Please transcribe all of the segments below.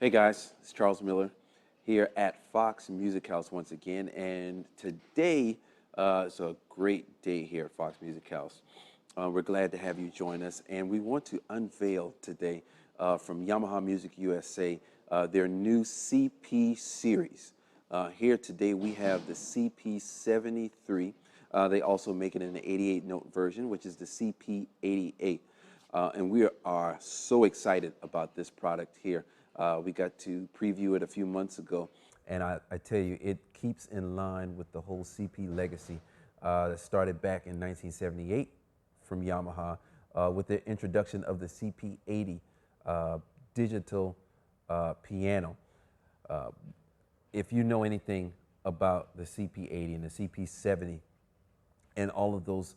Hey guys, it's Charles Miller here at Fox Music House once again, and today is a great day here at Fox Music House. We're glad to have you join us, and we want to unveil today from Yamaha Music USA their new CP series. Here today we have the CP73. They also make it in the 88-note version, which is the CP88. And we are so excited about this product here. We got to preview it a few months ago, and I tell you, it keeps in line with the whole CP legacy that started back in 1978 from Yamaha with the introduction of the CP80 digital piano. If you know anything about the CP80 and the CP70 and all of those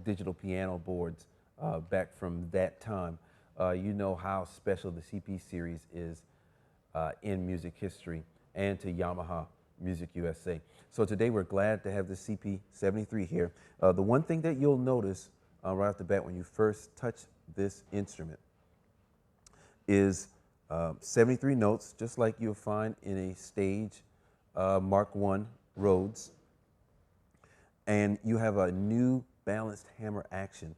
digital piano boards back from that time, you know how special the CP series is in music history and to Yamaha Music USA. So today we're glad to have the CP73 here. The one thing that you'll notice right off the bat when you first touch this instrument is 73 notes, just like you'll find in a stage Mark I Rhodes. And you have a new balanced hammer action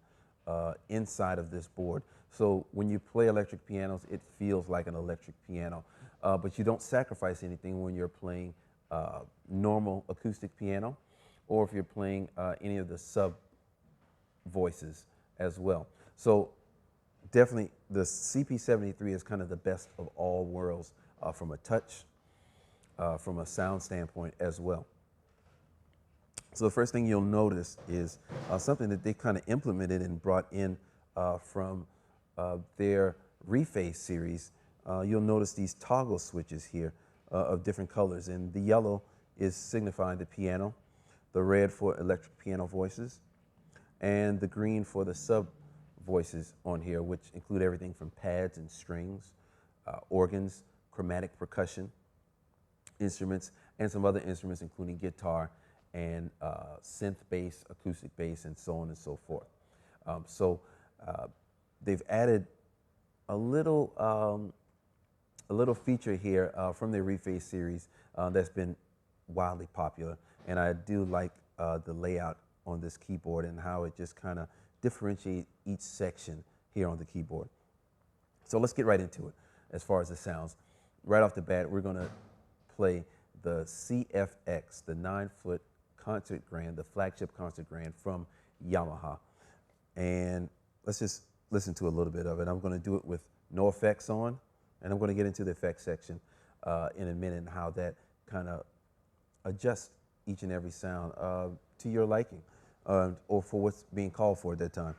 inside of this board. So when you play electric pianos, it feels like an electric piano, but you don't sacrifice anything when you're playing normal acoustic piano, or if you're playing any of the sub voices as well. So definitely the CP73 is kind of the best of all worlds from a touch, from a sound standpoint as well. So the first thing you'll notice is something that they kind of implemented and brought in from their Rephase series. You'll notice these toggle switches here of different colors, and the yellow is signifying the piano, the red for electric piano voices, and the green for the sub voices on here, which include everything from pads and strings, organs, chromatic percussion instruments, and some other instruments including guitar and synth bass, acoustic bass, and so on and so forth. They've added a little feature here from their Rephase series that's been wildly popular, and I do like the layout on this keyboard and how it just kind of differentiates each section here on the keyboard. So let's get right into it as far as the sounds. Right off the bat, we're going to play the CFX, the 9-foot concert grand, the flagship concert grand from Yamaha. And let's just listen to a little bit of it. I'm going to do it with no effects on, and I'm going to get into the effects section in a minute and how that kind of adjusts each and every sound to your liking or for what's being called for at that time.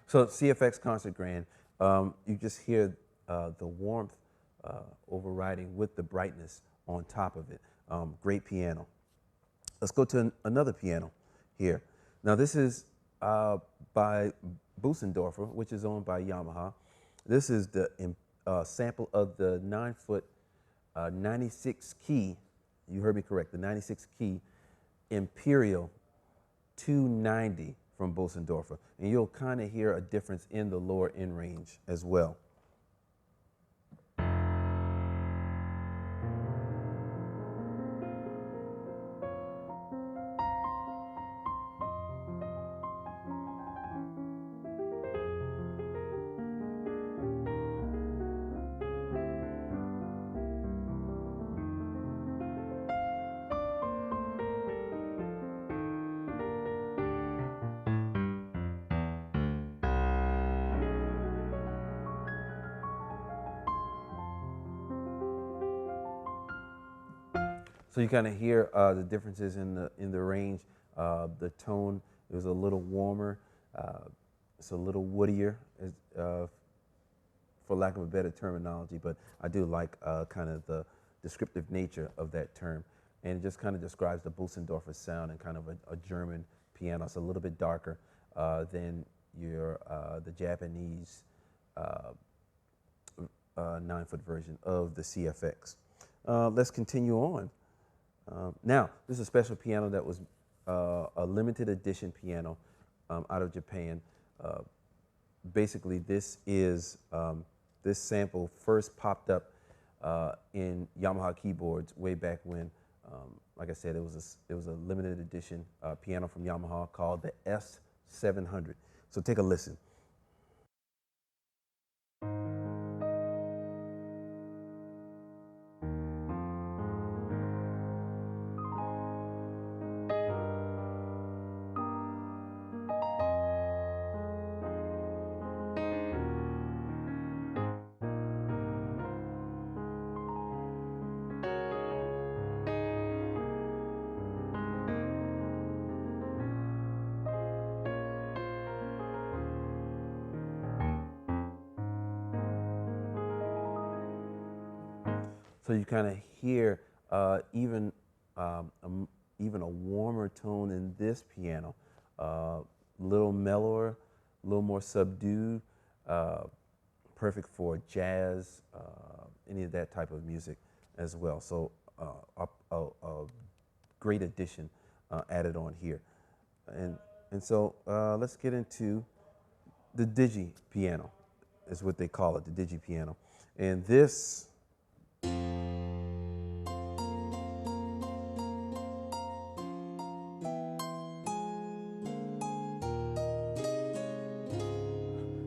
So CFX Concert Grand, you just hear the warmth overriding with the brightness on top of it. Great piano. Let's go to another piano here. Now this is by Bosendorfer, which is owned by Yamaha. This is the sample of the 9-foot 96 key, you heard me correct, the 96 key Imperial 290 from Bosendorfer, and you'll kind of hear a difference in the lower end range as well. So you kind of hear the differences in the range. The tone is a little warmer. It's a little woodier for lack of a better terminology, but I do like kind of the descriptive nature of that term. And it just kind of describes the Bosendorfer sound and kind of a German piano. It's a little bit darker than the Japanese 9-foot version of the CFX. Let's continue on. Now, this is a special piano that was a limited edition piano out of Japan. Basically, this is this sample first popped up in Yamaha keyboards way back when. Like I said, it was a limited edition piano from Yamaha called the S700. So take a listen. So you kind of hear even a warmer tone in this piano, a little mellower, a little more subdued, perfect for jazz, any of that type of music as well. So a great addition added on here. And so let's get into the digi piano, is what they call it, the digi piano. And this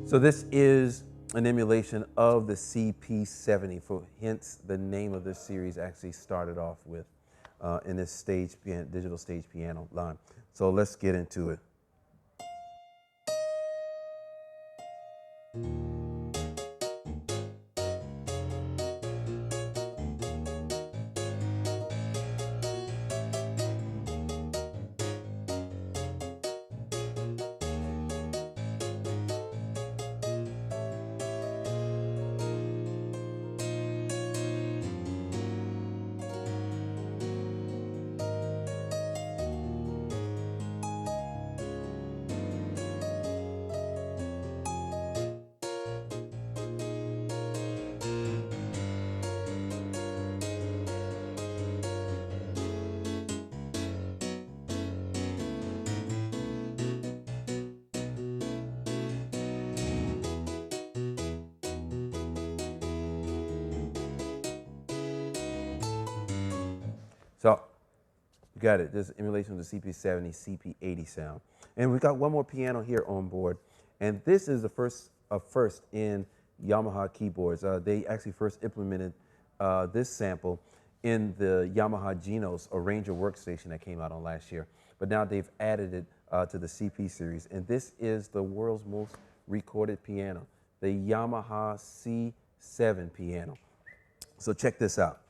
So this is an emulation of the CP70, hence the name of this series actually started off with in this digital stage piano line. So let's get into it. So you got it. This is emulation of the CP70, CP80 sound. And we've got one more piano here on board. And this is the first in Yamaha keyboards. They actually first implemented this sample in the Yamaha Genos Arranger workstation that came out on last year. But now they've added it to the CP series. And this is the world's most recorded piano, the Yamaha C7 piano. So check this out.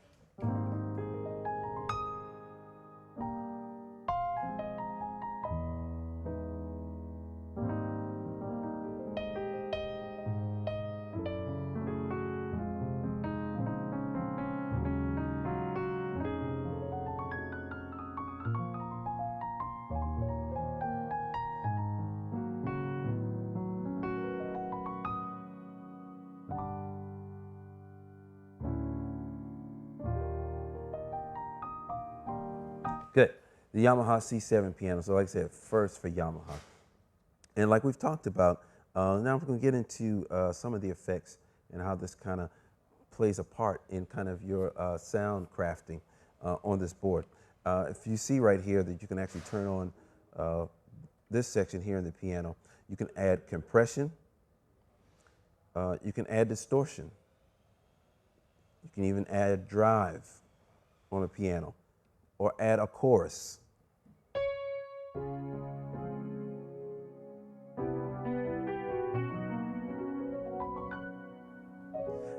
Good. The Yamaha C7 piano. So like I said, first for Yamaha. And like we've talked about, now we're going to get into some of the effects and how this kind of plays a part in kind of your sound crafting on this board. If you see right here that you can actually turn on this section here in the piano, you can add compression, you can add distortion, you can even add drive on a piano, or add a chorus.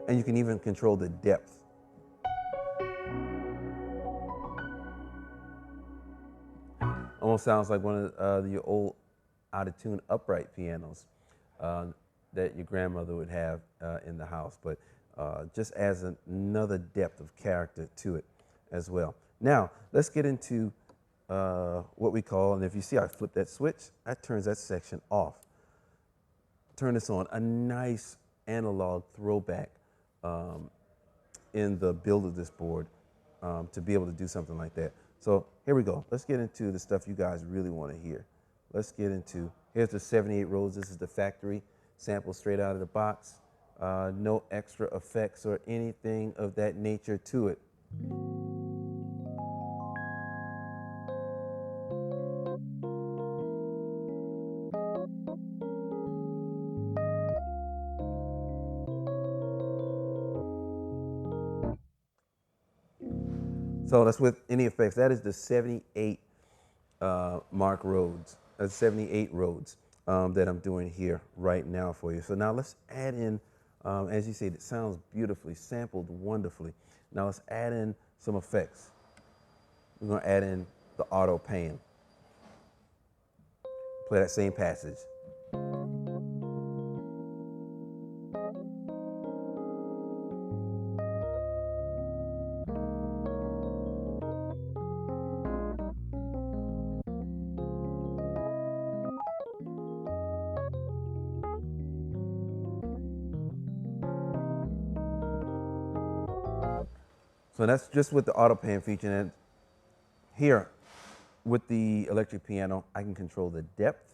And you can even control the depth. Almost sounds like one of the old out-of-tune upright pianos. that your grandmother would have in the house, but just adds another depth of character to it as well. Now, let's get into what we call, and if you see I flip that switch, that turns that section off. Turn this on, a nice analog throwback in the build of this board to be able to do something like that. So here we go. Let's get into the stuff you guys really want to hear. Let's get into, here's the 78 Rhodes. This is the factory sample straight out of the box. No extra effects or anything of that nature to it. So that's with any effects. That is the 78 Mark Rhodes, 78 Rhodes that I'm doing here right now for you. So now let's add in, as you see, it sounds beautifully, sampled wonderfully. Now let's add in some effects. We're gonna add in the auto pan. Play that same passage. So that's just with the auto pan feature. And here, with the electric piano, I can control the depth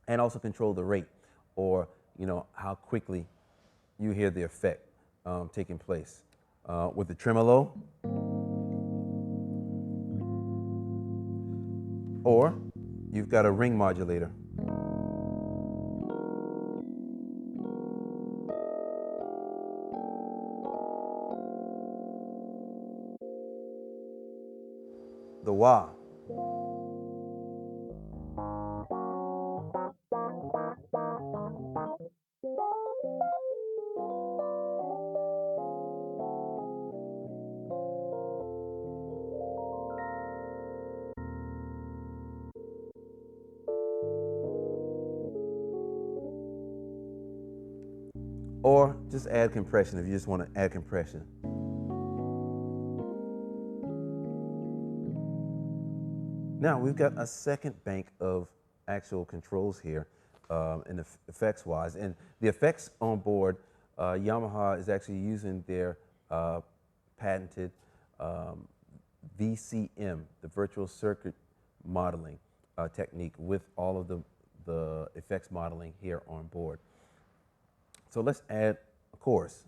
and also control the rate, or how quickly you hear the effect taking place. With the tremolo, or you've got a ring modulator. The wah. Or just add compression if you just want to add compression. Now we've got a second bank of actual controls here in the effects wise. And the effects on board, Yamaha is actually using their patented VCM, the virtual circuit modeling technique, with all of the effects modeling here on board. So let's add a chorus.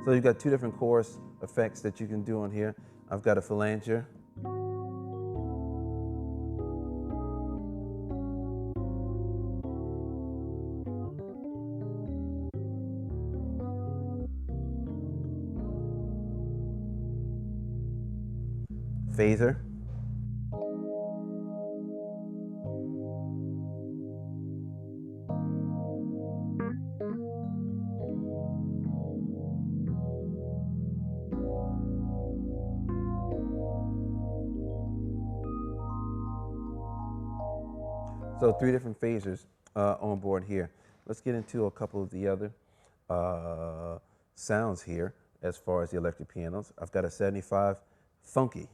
So you've got two different chorus effects that you can do on here. I've got a phalange. Phaser. So three different phasers on board here. Let's get into a couple of the other sounds here as far as the electric pianos. I've got a 75 Funky.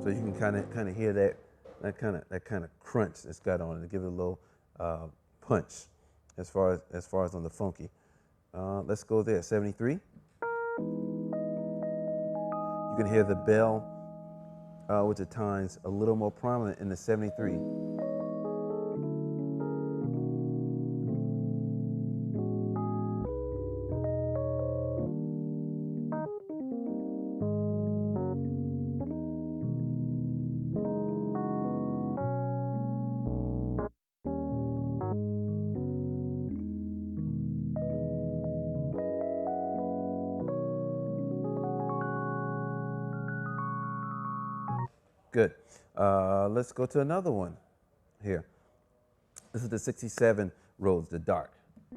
So you can kind of hear that kind of crunch that's got on it to give it a little punch as far as on the funky. Let's go there. 73. You can hear the bell, which at times a little more prominent in the 73. Good. Let's go to another one here. This is the 67 Rhodes, the dark.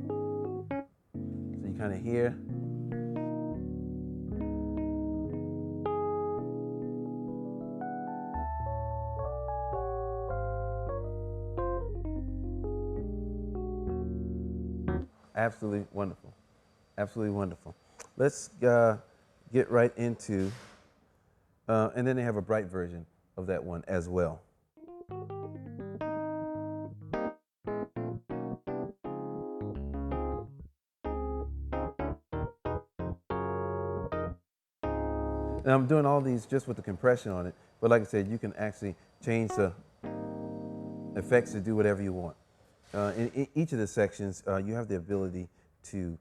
So you kind of hear. Absolutely wonderful. Absolutely wonderful. Let's get right into, and then they have a bright version of that one as well. And I'm doing all these just with the compression on it, but like I said, you can actually change the effects to do whatever you want. In each of the sections, you have the ability to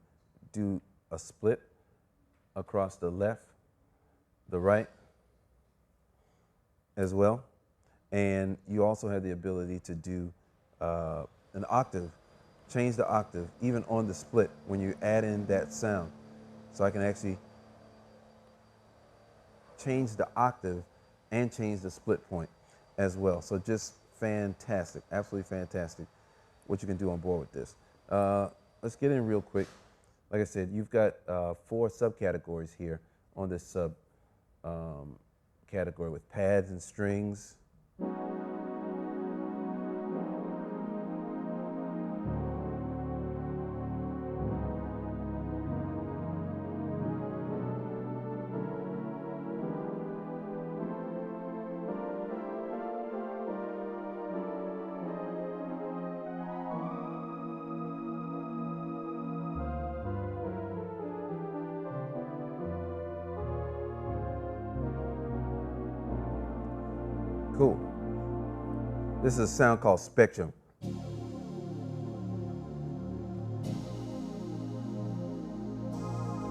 do a split across the left, the right as well. And you also have the ability to do an octave, change the octave, even on the split when you add in that sound. So I can actually change the octave and change the split point as well. So just fantastic, absolutely fantastic what you can do on board with this. Let's get in real quick. Like I said, you've got 4 subcategories here on this sub category with pads and strings. Cool. This is a sound called Spectrum.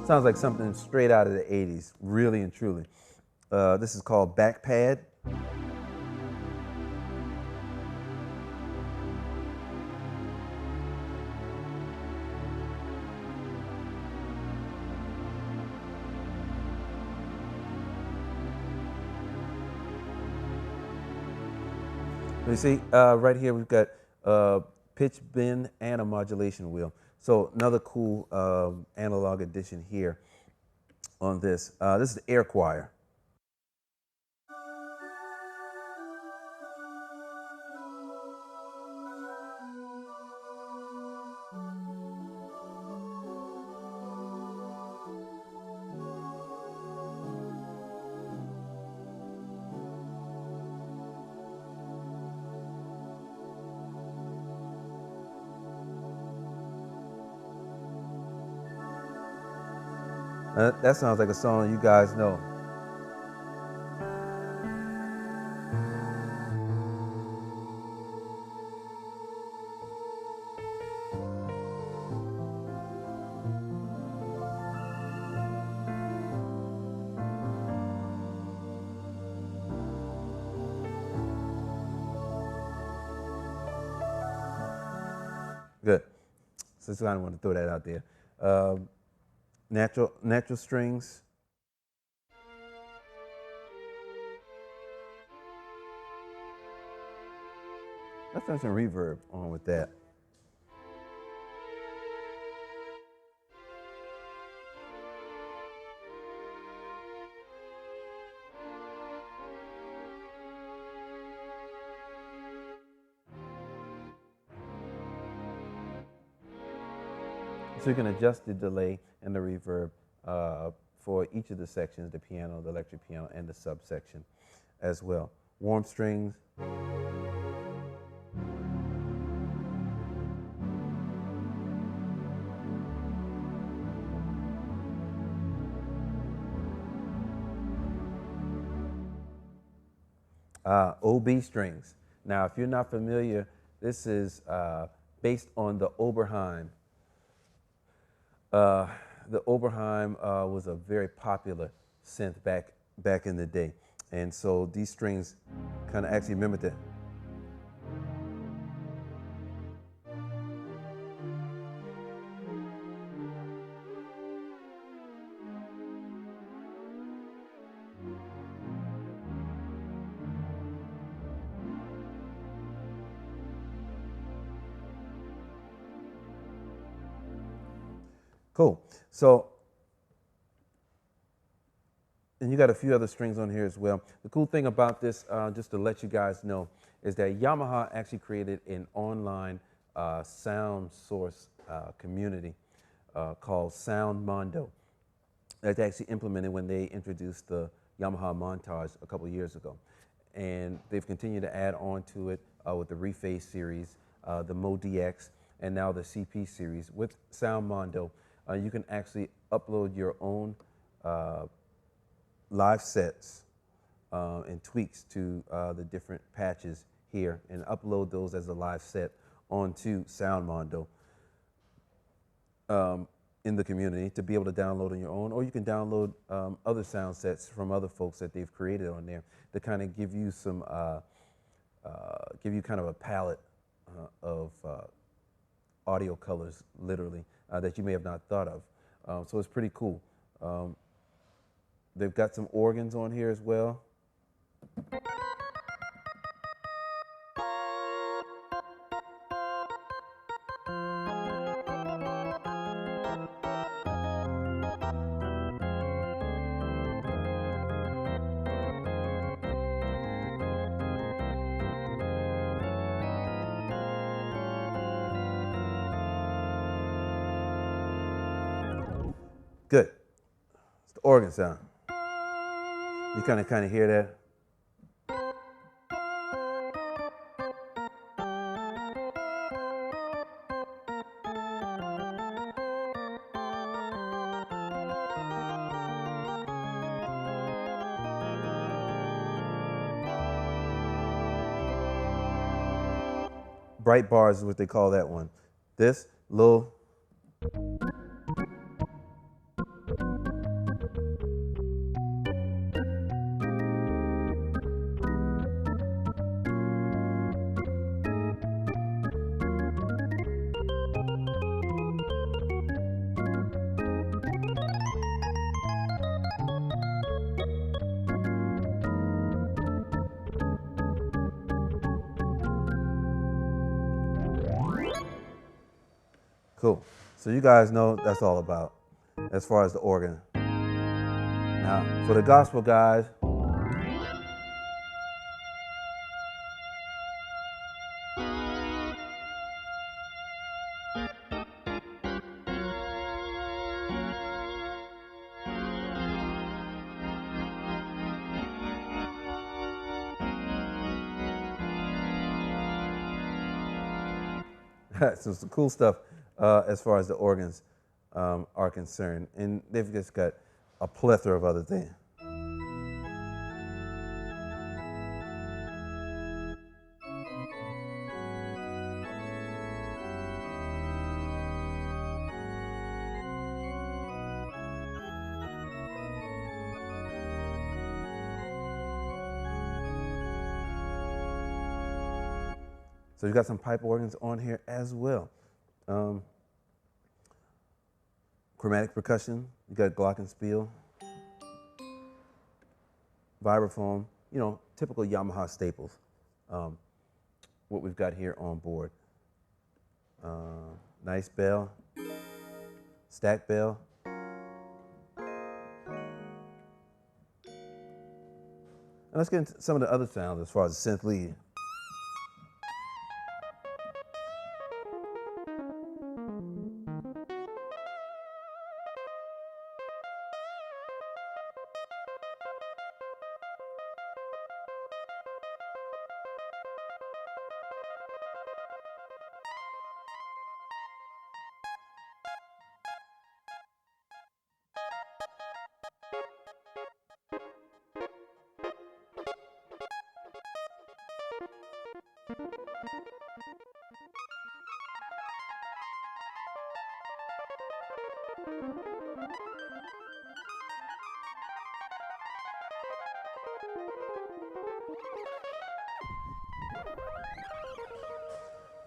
Sounds like something straight out of the 80s, really and truly. This is called Back Pad. You see, right here we've got pitch bend and a modulation wheel. So another cool analog addition here on this. This is the air choir. That sounds like a song you guys know. Good. So I want to throw that out there. Natural strings. Let's have some reverb on with that. So you can adjust the delay and the reverb for each of the sections, the piano, the electric piano, and the subsection as well. Warm strings. OB strings. Now, if you're not familiar, this is based on the Oberheim. The Oberheim was a very popular synth back in the day, and so these strings kind of actually mimic that. Cool. So, and you got a few other strings on here as well. The cool thing about this, just to let you guys know, is that Yamaha actually created an online sound source community called Soundmondo. That's actually implemented when they introduced the Yamaha Montage a couple of years ago. And they've continued to add on to it with the Rephase series, the Mo DX, and now the CP series. With Soundmondo, you can actually upload your own live sets and tweaks to the different patches here and upload those as a live set onto Soundmondo in the community to be able to download on your own, or you can download other sound sets from other folks that they've created on there to kind of give you some, give you kind of a palette of audio colors, literally, that you may have not thought of. So it's pretty cool. They've got some organs on here as well. Good. It's the organ sound. You kind of hear that. Bright bars is what they call that one. This little. Cool. So you guys know what that's all about as far as the organ. Now, for the gospel guys, so some cool stuff as far as the organs are concerned. And they've just got a plethora of other things. So you got some pipe organs on here as well. Chromatic percussion, you got glockenspiel, vibraphone, you know, typical Yamaha staples. What we've got here on board. Nice bell, stack bell. And let's get into some of the other sounds as far as the synth lead.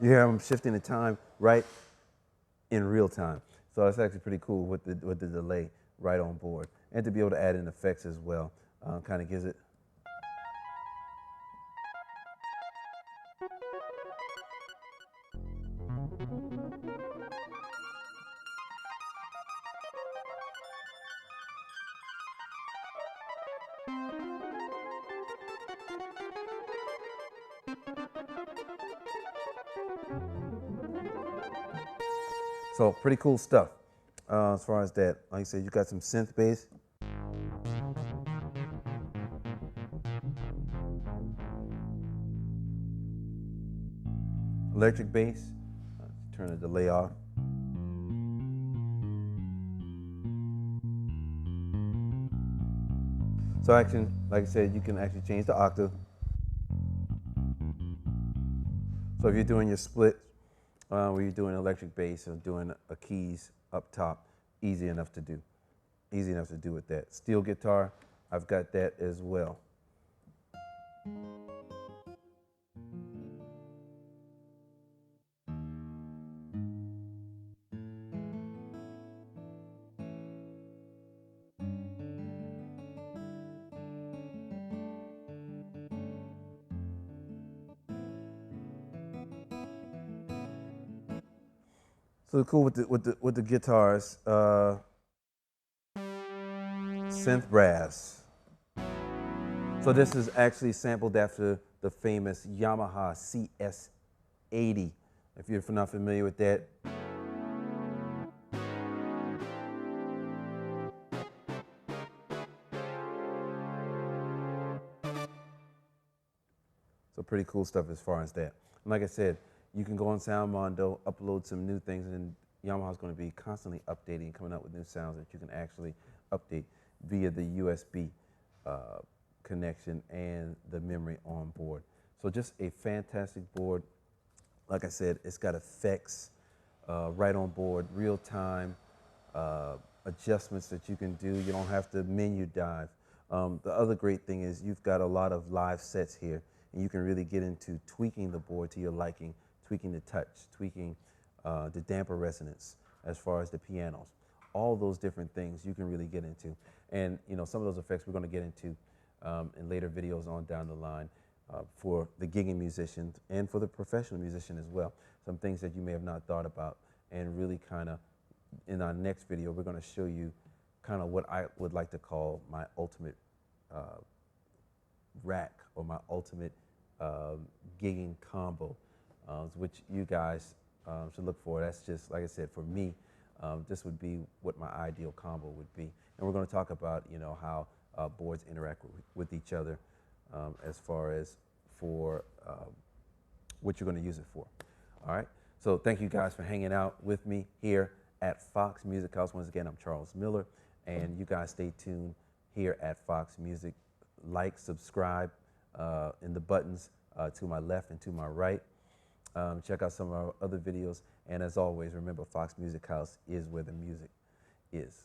you hear them shifting the time right in real time. So it's actually pretty cool with the delay right on board. And to be able to add in effects as well, kind of gives it. So pretty cool stuff as far as that. Like I said, you got some synth bass. Electric bass. Turn the delay off. So action, like I said, you can actually change the octave. So if you're doing your split, where you're doing electric bass or doing a keys up top, easy enough to do. Easy enough to do with that. Steel guitar, I've got that as well. So cool with the guitars, synth brass. So this is actually sampled after the famous Yamaha CS80. If you're not familiar with that. So pretty cool stuff as far as that. And like I said, you can go on Soundmondo, upload some new things, and Yamaha's going to be constantly updating, coming up with new sounds that you can actually update via the USB connection and the memory on board. So just a fantastic board. Like I said, it's got effects right on board, real time adjustments that you can do. You don't have to menu dive. The other great thing is you've got a lot of live sets here, and you can really get into tweaking the board to your liking, tweaking the touch, tweaking the damper resonance as far as the pianos. All those different things you can really get into. And you know, some of those effects we're going to get into in later videos on down the line for the gigging musician and for the professional musician as well. Some things that you may have not thought about, and really kind of in our next video we're going to show you kind of what I would like to call my ultimate rack or my ultimate gigging combo, which you guys should look for. That's just, like I said, for me, this would be what my ideal combo would be. And we're going to talk about, you know, how boards interact with each other as far as for what you're going to use it for. All right. So thank you guys for hanging out with me here at Fox Music House. Once again, I'm Charles Miller, and you guys stay tuned here at Fox Music. Like, subscribe in the buttons to my left and to my right. Check out some of our other videos. And as always, remember, Fox Music House is where the music is.